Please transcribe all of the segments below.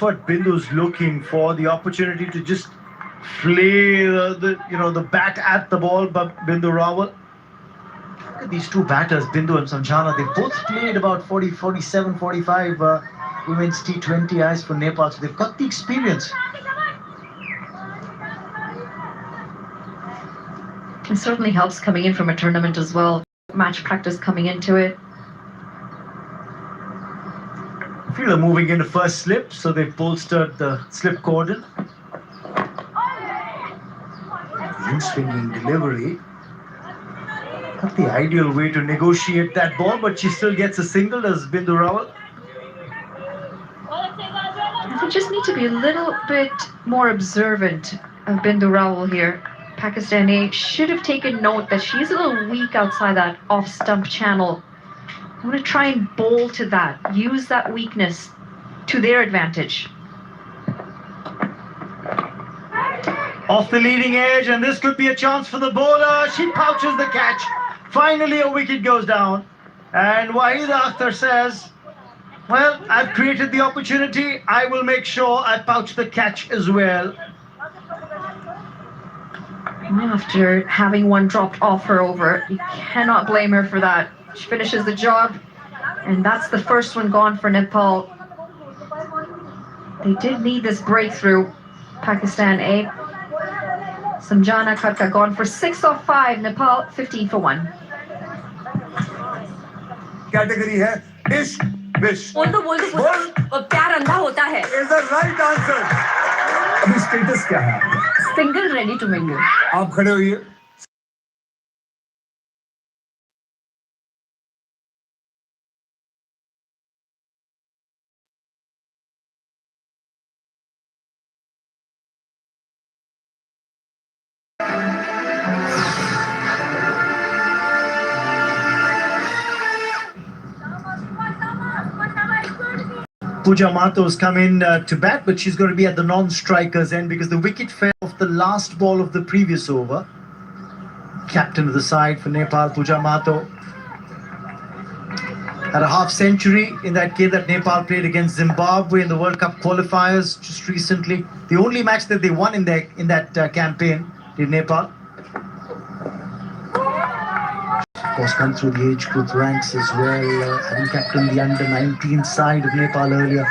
what Bindu's looking for, the opportunity to just flay the bat at the ball, but Bindu Rawal. Look at these two batters, Bindu and Sanjana. They both played about 40, 47, 45 women's T20 eyes for Nepal, so they've got the experience. It certainly helps coming in from a tournament as well. Match practice coming into it. I feel they're moving into first slip, so they've bolstered the slip cordon. In-swinging delivery. Not the ideal way to negotiate that ball, but she still gets a single as Bindu Rawal. They just need to be a little bit more observant of Bindu Rawal here. Pakistan A should have taken note that she's a little weak outside that off-stump channel. I want to try and bowl to that, use that weakness to their advantage. Off the leading edge, and this could be a chance for the bowler. She pouches the catch. Finally, a wicket goes down. And Wahida Akhtar says, well, I've created the opportunity. I will make sure I pouch the catch as well. After having one dropped off her over, you cannot blame her for that. She finishes the job, and that's the first one gone for Nepal. They did need this breakthrough, Pakistan A. Sanjana Khatka gone for 6 off 5, Nepal 15 for 1. Category है इश्क wish बोल दो प्यार अंधा होता है is the right answer अभी status क्या है Single ready to mingle. आप खड़े होइए Pooja Mahto's come in to bat, but she's going to be at the non-strikers end because the wicket fell off the last ball of the previous over. Captain of the side for Nepal, Pooja Mahto. Had a half century in that game that Nepal played against Zimbabwe in the World Cup qualifiers just recently. The only match that they won in that campaign in Nepal. Of course, come through the age group ranks as well, having captained the under-19 side of Nepal earlier.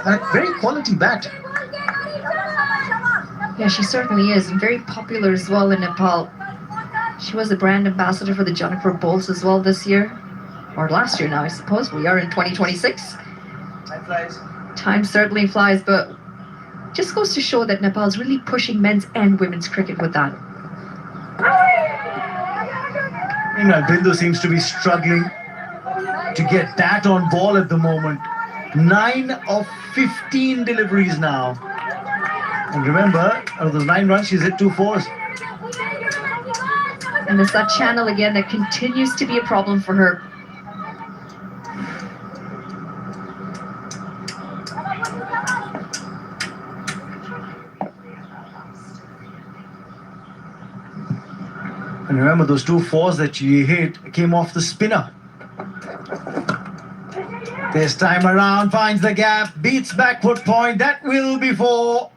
A very quality bat. Yeah, she certainly is, and very popular as well in Nepal. She was the brand ambassador for the Janakpur Bulls as well this year, or last year now, I suppose. We are in 2026. Time flies. Time certainly flies, but just goes to show that Nepal is really pushing men's and women's cricket with that. Meanwhile, Bindu seems to be struggling to get that on ball at the moment. 9 of 15 deliveries now. And remember, out of those 9 runs, she's hit 2 fours. And it's that channel again that continues to be a problem for her. And remember, those 2 fours that she hit came off the spinner. This time around, finds the gap, beats backward point. That will be 4.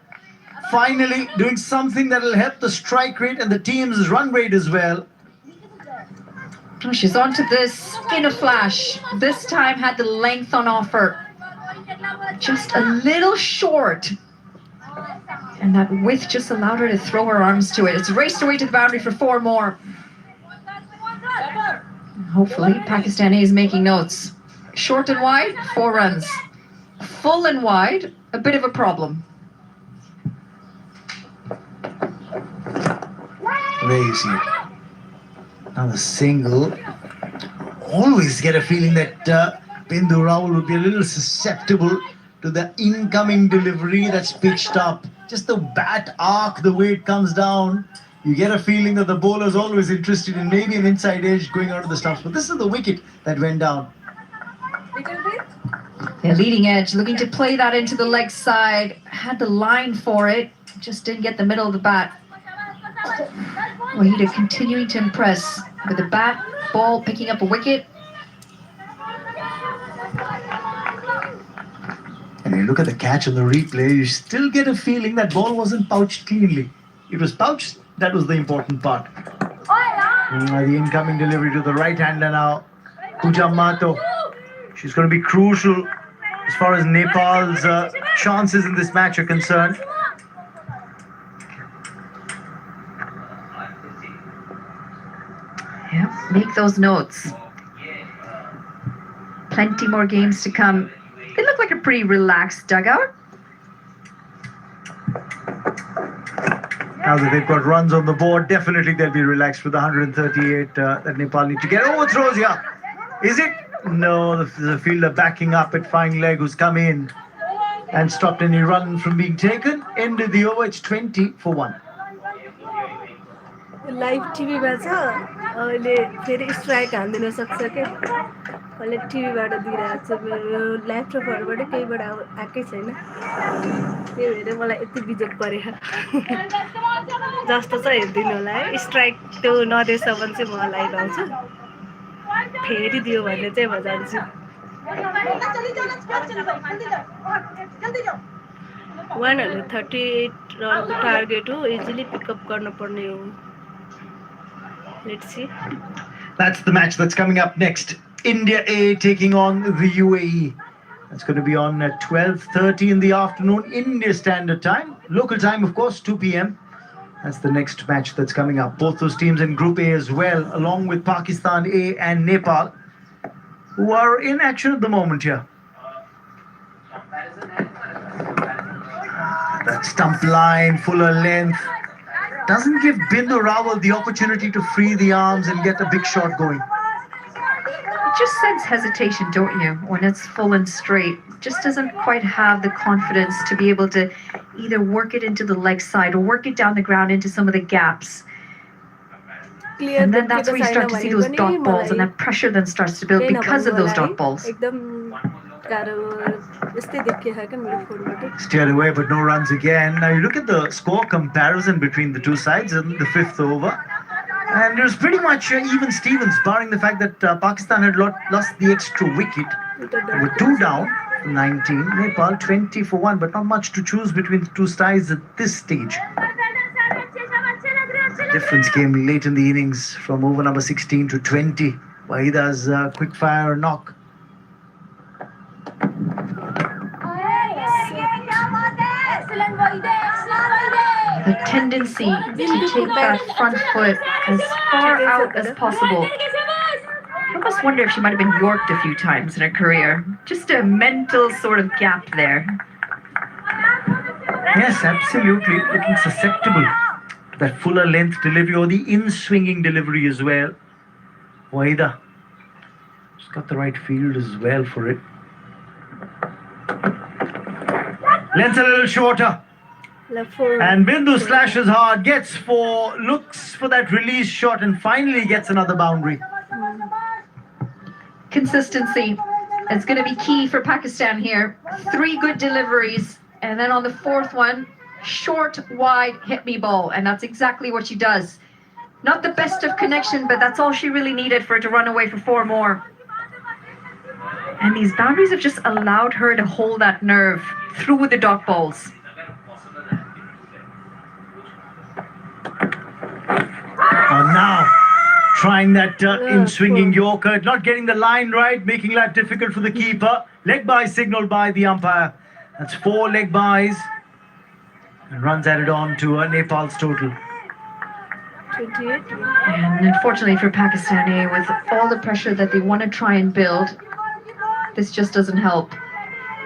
Finally, doing something that will help the strike rate and the team's run rate as well. Oh, she's onto this in a flash. This time had the length on offer. Just a little short. And that width just allowed her to throw her arms to it. It's raced away to the boundary for 4 more. Hopefully, Pakistan A is making notes. Short and wide, 4 runs. Full and wide, a bit of a problem. There you see it. Now the single. Always get a feeling that Bindu Rawal would be a little susceptible to the incoming delivery that's pitched up. Just the bat arc, the way it comes down. You get a feeling that the bowler's always interested in maybe an inside edge going out of the stumps. But this is the wicket that went down. The leading edge, looking to play that into the leg side. Had the line for it, just didn't get the middle of the bat. Wahida continuing to impress with the bat, ball, picking up a wicket. And you look at the catch on the replay, you still get a feeling that ball wasn't pouched cleanly. It was pouched, that was the important part. The incoming delivery to the right-hander now, Pooja Mato. She's going to be crucial as far as Nepal's chances in this match are concerned. Yeah, make those notes. Plenty more games to come. They look like a pretty relaxed dugout. Now that they've got runs on the board, definitely they'll be relaxed with the 138 that Nepal need to get. Overthrows here. Is it? No, the fielder backing up at fine leg who's come in and stopped any run from being taken. Ended the over, it's 20 for 1. Live टिभीमा छ अहिले फेरि strike हान्दिन सक्छ के अहिले टिभीबाट दिइरहेको छ मेरो ल्यापटपहरूबाट केहीबाट आएकै छैन त्यही भएर मलाई यति बिजोग परे जस्तो चाहिँ हेरिदिनु होला है स्ट्राइक त्यो नदिएसम्म चाहिँ म लाइभ आउँछु फेरि दियो भने चाहिँ म जान्छु वान 138 रनको टार्गेट हो इजिली पिकअप गर्नुपर्ने हो Let's see. That's the match that's coming up next. India A taking on the UAE. That's going to be on at 12:30 in the afternoon, India Standard Time. Local time, of course, 2 p.m. That's the next match that's coming up. Both those teams in Group A as well, along with Pakistan A and Nepal, who are in action at the moment here. That stump line, fuller length, doesn't give Bindu Rawal the opportunity to free the arms and get a big shot going. You just sense hesitation, don't you, when it's full and straight. Just doesn't quite have the confidence to be able to either work it into the leg side or work it down the ground into some of the gaps. And then that's where you start to see those dot balls, and that pressure then starts to build because of those dot balls. Steered away, but no runs again. Now you look at the score comparison between the two sides in the 5th over, and it was pretty much even Stevens, barring the fact that Pakistan had lost the extra wicket. They were 2 down, 19. Nepal 20 for 1, but not much to choose between the two sides at this stage. The difference came late in the innings from over number 16 to 20. Wahida's quick fire knock. The tendency to take that front foot as far out as possible. I almost wonder if she might have been yorked a few times in her career. Just a mental sort of gap there. Yes, absolutely. Looking susceptible to that fuller length delivery or the in-swinging delivery as well. Wahida, she's got the right field as well for it. Length a little shorter. And Bindu slashes hard, gets 4, looks for that release shot and finally gets another boundary. Consistency is going to be key for Pakistan here. 3 good deliveries, and then on the 4th one, short, wide, hit me ball, and that's exactly what she does. Not the best of connection, but that's all she really needed for it to run away for 4 more. And these boundaries have just allowed her to hold that nerve through the dot balls. Now, trying that in-swinging Yorker, not getting the line right, making life difficult for the keeper. Leg by signaled by the umpire. That's 4 leg bys. And runs added on to Nepal's total. 28. And unfortunately for Pakistan A, with all the pressure that they want to try and build, this just doesn't help.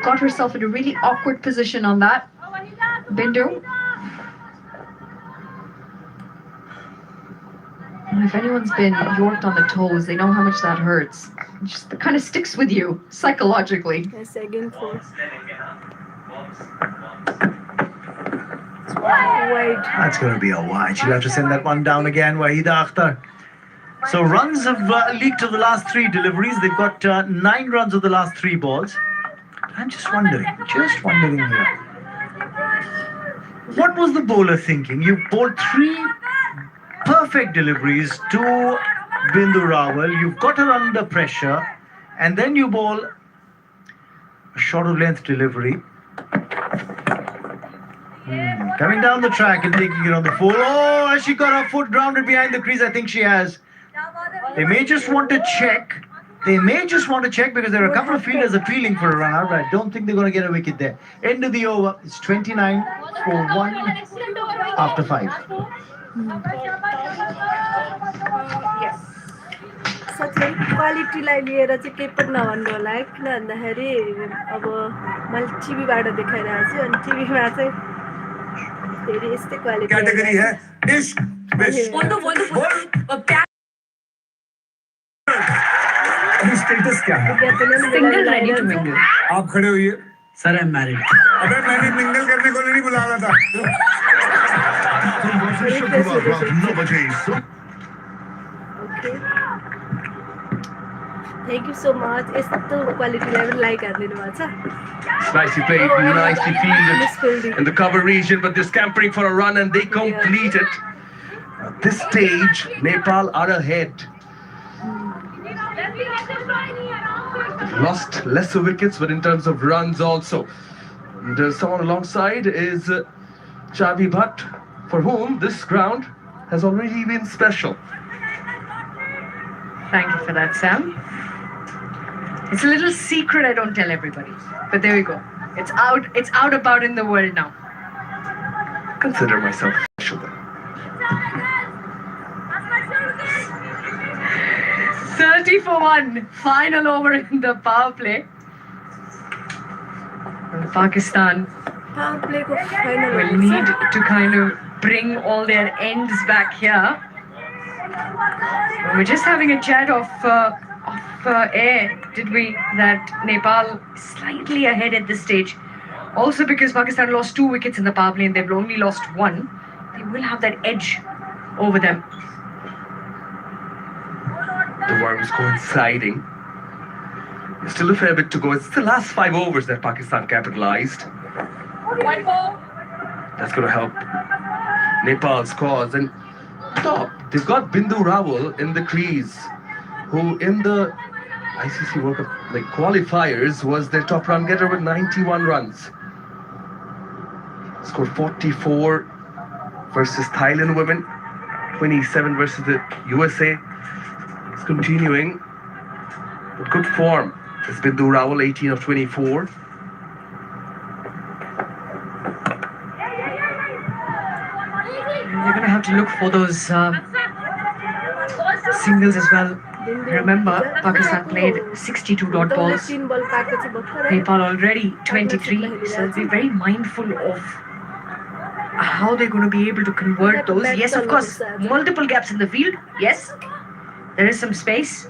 Got herself in a really awkward position on that. Bindu. If anyone's been yorked on the toes, they know how much that hurts. It just kind of sticks with you psychologically. Yes, again 4. Wide. That's going to be a wide. She'll have to send that one down again, Wahida Akhtar. So runs have leaked of the last 3 deliveries. They've got 9 runs of the last 3 balls. I'm just wondering here. What was the bowler thinking? You bowled 3 perfect deliveries to Bindu Rawal. You've got her under pressure, and then you bowl a short of length delivery. Coming down the track and taking it on the full. Oh, has she got her foot grounded behind the crease? I think she has. They may just want to check. They may just want to check because there are a couple of fielders appealing for a run out, but I don't think they're going to get a wicket there. End of the over. It's 29 for 1 after 5. सच्चै क्वालिटीलाई लिएर चाहिँ केही पनि नभन्नु होला है, किन भन्दाखेरि अब मैले टिभीबाट देखाइरहेको छु अनि टिभीमा चाहिँ फेरि यस्तै क्वालिटी कैटेगरी है इश्क विश्क अभी स्टेटस क्या है? Single, ready to mingle. आप खड़े होइए। Sir I am married. अबे मैंने मिंगल करने को नहीं बुला रहा था। Okay. Thank you so much. यस्तो क्वालिटीलाई पनि लाइक हालिदिनु भएको छ। Nicely played, nicely fielded in the cover region, but they're scampering for a run and they complete it. At this stage, Nepal are ahead. They've lost lesser wickets, but in terms of runs also. And someone alongside is Chavi Bhatt, for whom this ground has already been special. Thank you for that, Sam. It's a little secret I don't tell everybody. But there we go. It's out about in the world now. Consider myself special then. 30 for 1. Final over in the power play. And Pakistan Powerplay को final will need to kind of bring all their ends back here. We're just having a chat off air, did we, that Nepal slightly ahead at this stage. Also because Pakistan lost 2 wickets in the power play and they've only lost 1, they will have that edge over them. The worms coinciding. There's still a fair bit to go. It's the last 5 overs that Pakistan capitalized. That's going to help Nepal's cause. And top, they've got Bindu Rawal in the crease, who in the ICC World Cup qualifiers was their top run getter with 91 runs. Scored 44 versus Thailand women, 27 versus the USA. It's continuing with good form. It's Bindu Rawal, 18 of 24. They're going to have to look for those singles as well. Remember, Pakistan played 62 dot balls. 3 ball package भर्खरै Nepal already 23. So be very mindful of how they're going to be able to convert those. Yes, of course, multiple gaps in the field. Yes, there is some space,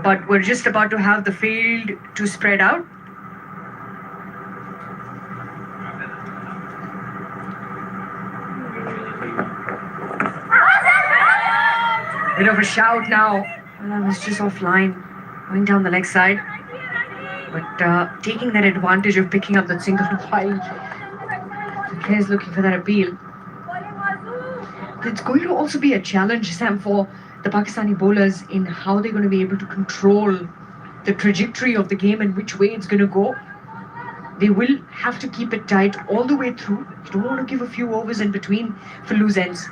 but we're just about to have the field to spread out. Bit of a shout now. Well, I was just offline, going down the leg side. But taking that advantage of picking up that single while the players looking for that appeal. It's going to also be a challenge, Sam, for the Pakistani bowlers in how they're going to be able to control the trajectory of the game and which way it's going to go. They will have to keep it tight all the way through. You don't want to give a few overs in between for loose ends.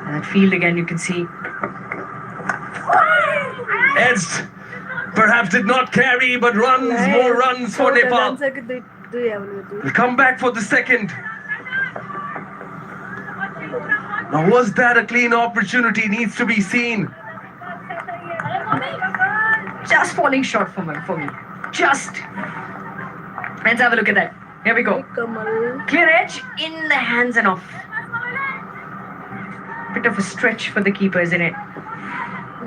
And that field again, you can see. Edged, perhaps did not carry, but runs, more runs for Nepal. We'll come back for the second. Now, was that a clean opportunity? Needs to be seen. Just falling short for me. Just. Let's have a look at that. Here we go. Clear edge in the hands and off. Bit of a stretch for the keeper, isn't it?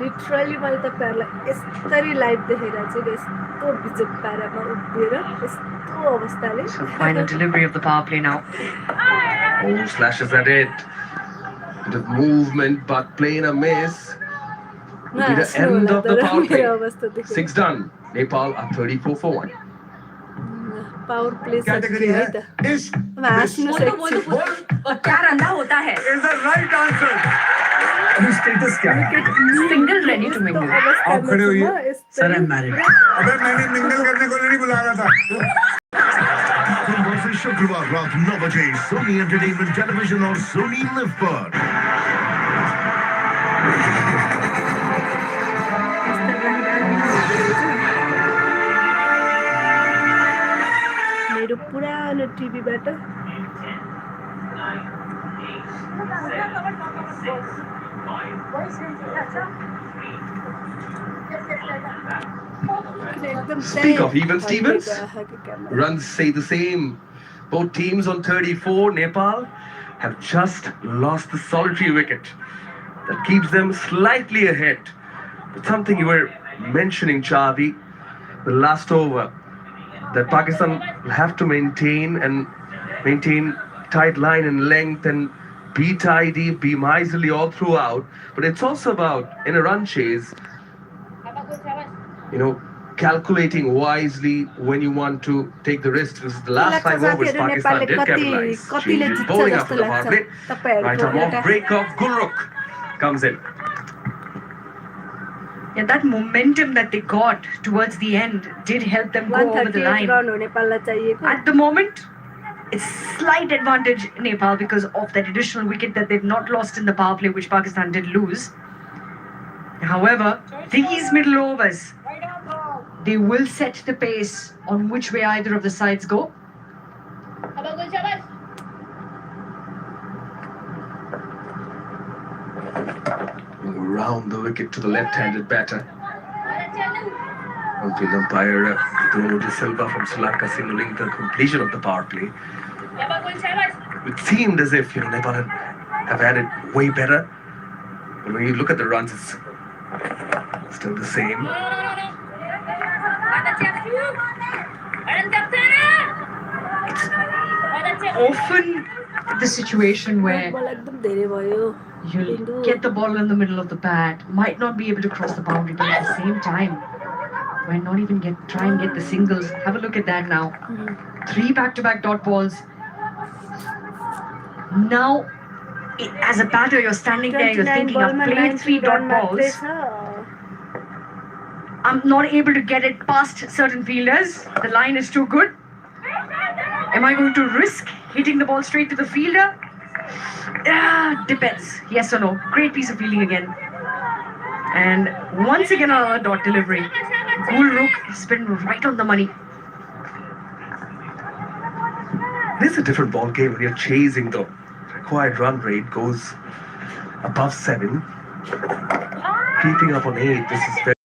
Literally मैले तपाईहरुलाई यसरी live देखेर चाहिँ यस्तो बिजोक पारामा उभिएर यस्तो अवस्थाले So final delivery of the power play now. Oh, slashes at it. Bit of movement, but playing a miss. Will be the end of the power play. 6 done. Nepal are 34 for 1. Power play category है इश्क हाँस्नु सक्छु is the right answer. अभी status क्या है? Single ready to mingle. आप खड़े होइए। Sir, I'm married. अबे मैंने मिंगल करने को नहीं बुलाया था। सोमवार से शुक्रवार रात 9 बजे सोनी एंटरटेनमेंट टेलीविजन और सोनी लिव पर। मेरो पुरानो टिभीबाट Speak of even Stevens, runs say the same. Both teams on 34, Nepal, have just lost the solitary wicket that keeps them slightly ahead. But something you were mentioning, Chavi, the last over, that Pakistan will have to maintain tight line and length and be tidy, be miserly all throughout. But it's also about, in a run chase, calculating wisely when you want to take the risk. This is the last 5 overs Pakistan did capitalize. Changes bowling after the power play. Right arm off break of Gulrukh comes in. Yeah, that momentum that they got towards the end did help them go over the 138 line. Run हो नेपाललाई चाहिएको At the moment, it's slight advantage Nepal because of that additional wicket that they've not lost in the power play, which Pakistan did lose. However, these middle overs, they will set the pace on which way either of the sides go. Around the wicket to the left-handed batter. Field umpire Bruno De Silva from Sri Lanka signaling the completion of the power play. It seemed as if Nepal have had it way better, but when you look at the runs, it's still the same. Often the situation where बल एकदम धेरै भयो you'll get the ball in the middle of the bat, might not be able to cross the boundary, but at the same time, why not even try and get the singles? Have a look at that now. 3 back-to-back dot balls. Now, as a batter, you're standing there, you're thinking, I've played 3 dot balls. I'm not able to get it past certain fielders. The line is too good. Am I going to risk hitting the ball straight to the fielder? Depends. Yes or no. Great piece of fielding again. And once again, another dot delivery. Gulrukh has been right on the money. This is a different ball game when you're chasing. The required run rate goes above 7. Keeping up on 8. This is very